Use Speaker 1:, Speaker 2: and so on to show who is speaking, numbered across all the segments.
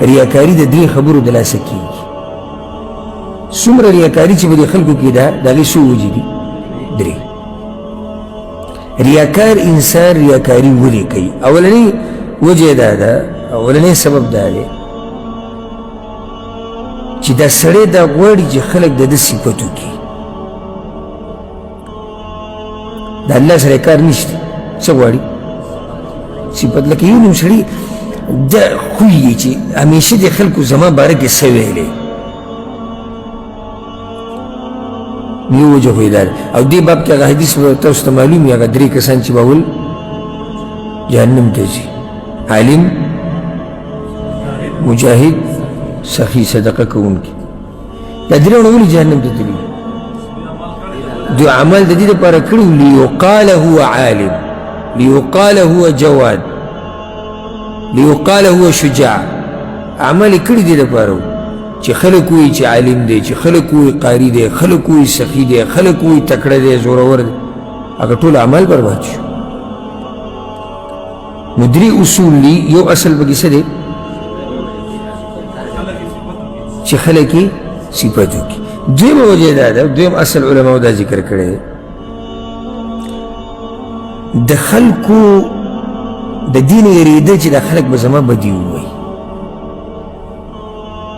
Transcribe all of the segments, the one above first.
Speaker 1: ریاکاری د درې خبرو د لاسه کېږي څومره ریاکاري چې به د خلکو کې ده د هغې څو وجې دي درې ریاکار انسان ریاکاري ولې کوي اولنۍ وجه دا ده اولنۍ سبب دا دی چې دا سړی دا غواړي چې خلک د ده صفت وکړي د الله سره کار نشته څه غواړي صفت لکه یو نیم سړي دا خوی دی چې همیشه د خلکو زما باره کې څه ویلی یو وجه خو یې دا او دې باب کې هغه حدیث به تاسو ته معلوم وي هغه درې کسان چې به ول جهنم ته ځي عالم مجاهد سخي صدقه کوونکی دا درې ولې جهنم ته تللي دوی عمل د دې لپاره کړي لیقال هو عالم لیقال هو جواد لیقال هو شجاع عمل کړي دې لپاره چې خلک وایي چې عالم دی چې خلک وایي قاري دی خلک وایي سخي دی خلک وایي تکړه دی زورور دی هغه ټول اعمال برباد شو نو درې اصول دي یو اصل پکې څه دی چې خلک یې صفت وکړي دویمه وجه دا ده دویم اصل علماو دا ذکر کړی دی د خلکو د دین یریده چې د خلک به زما بدي ووایي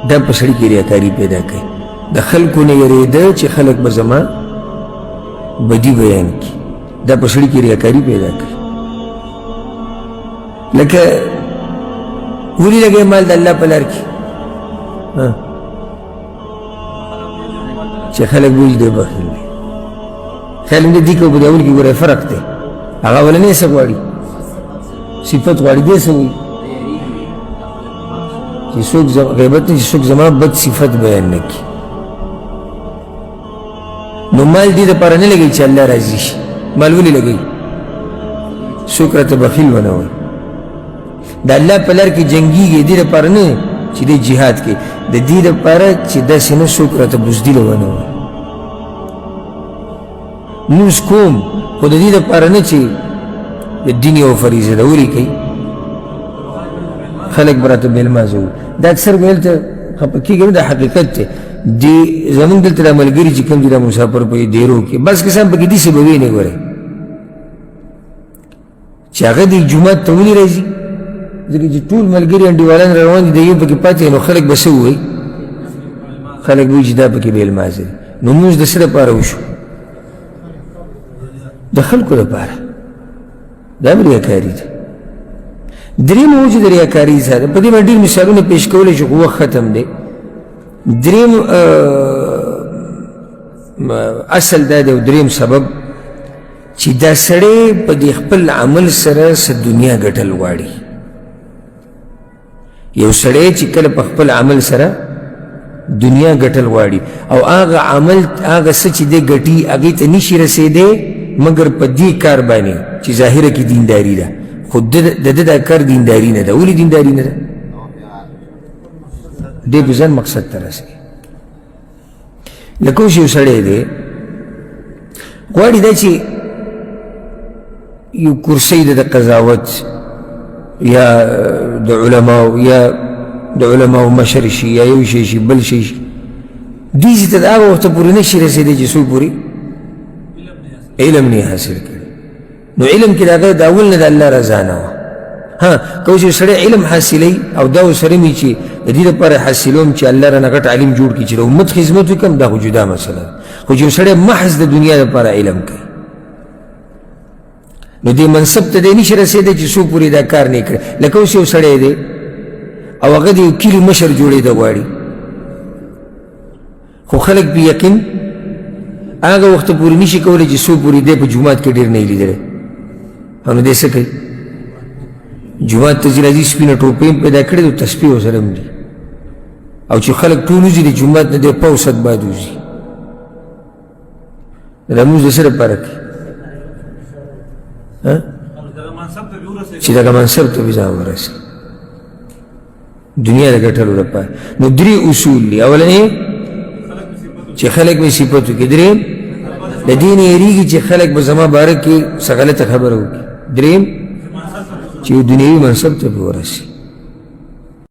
Speaker 1: دا په سړي کې ریاکاري پیدا کوي د خلکو نه یریده چې خلک به زما بدي بیان کړي دا په سړي کې ریاکاري پیدا کوي لکه ولې لګوي مال د الله په لار کې چې خلک وایي دی بخیل دی خیال هم د دې کې په اول کې ګوره فرق دی هغه اولنۍ څه غواړي صفت غواړي دې څه وایي چې څوک غیبت نه چې څوک زما بد صفت بیان نه کړي نو مال دې دپاره نه لګوي چې الله راضي شي مال ولې لګوي څوک راته بخیل ونه وایي د الله په لار کې جنګېږي دې دپاره نه چې دې جهاد کې د دې دپاره چې داسې نه څوک راته بزدله ونه وایي لمونځ کوم خو د دې دپاره نه چې د دین یوه فریضه ده ولې کوي خلک به راته بېلمازه وي دا اکثر به هلته خفه کېږي دا حقیقت دی دې زمونږ دلته دا ملګري چې کوم دي دا مسافر په دیرو کې بس کسان پکې داسې به ویې نه ګورئ چې هغه د جومات ته ولې راځي ځکه چې ټول ملګري انډیوالان را روان دي د یو پکې پاتې نو خلک به څه ووایي خلک به وایي چې دا پکې بېلمازه دی نو مونځ د څه دپاره وشو د خلکو دپاره دا هم ریاکاري ده دریم وجه د ریاکاري سره په دې باندې ډېر مثالونه پیش کولی شو خو وخت ختم دی دریم اصل دا دی او دریم سبب چې دا سړی په دې خپل عمل سره څه دنیا ګټل غواړي یو سړی چې کله په خپل عمل سره دنیا ګټل غواړي او هغه عمل هغه څه چې دی ګټي هغې ته نشي رسېدی مګر په دې کار باندې چې ظاهره کې دینداري ده خو د ده دا کار دینداري نه ده ولې دینداري نه ده دې په ځان مقصد ته رسوي لکه اوس یو سړی دی غواړي دا چې یو کرسۍ ده د قضاوت یا د علماو یا د علماو مشر شي یا یو شی شي بل شی شي دې چې ته د هغه وخته پورې نه شي رسېدی چې څو پورې علم نه حاصل کړي نو علم کې د هغه د اول نه د الله رضا نه وه ها که اوس یو سړی علم حاصلوي او دا ورسره مې چې د دې لپاره حاصلوم چې الله رانه غټ عالم جوړ کړي چې د امت خدمت وکړم دا خو جدا مسله ده خو چې یو سړی محض د دنیا لپاره علم کوي نو دې منصب ته دی نشي رسېدی چې څو پورې دا کار نه کړی لکه اوس یو سړی دی او هغه د یو کلي مشر جوړېده غواړي خو خلک په یقین هغه وخت پورې نشي کولی چې څو پورې دی په جومات کې ډېر نه یې لیدلی نو دی څه کوي جومات ته ځي راځي سپینه ټوپۍ هم پیدا کړې ده تسبیح ورسره هم دي او چې خلک ټول وځي د جومات نه دی پوسد باید وځي دا لمونځ د څه دپاره کوي چې دغه منصب ته به ځان ورسوي دنیا د ګټلو لپاره نو درې اصول دي اولنې چې خلک به صفت وکړي دریم د دې نه یېرېږي چې خلک به زما باره کې څه غلطه خبره وکړي دریم چې یو دنیوي منصب ته به ورسي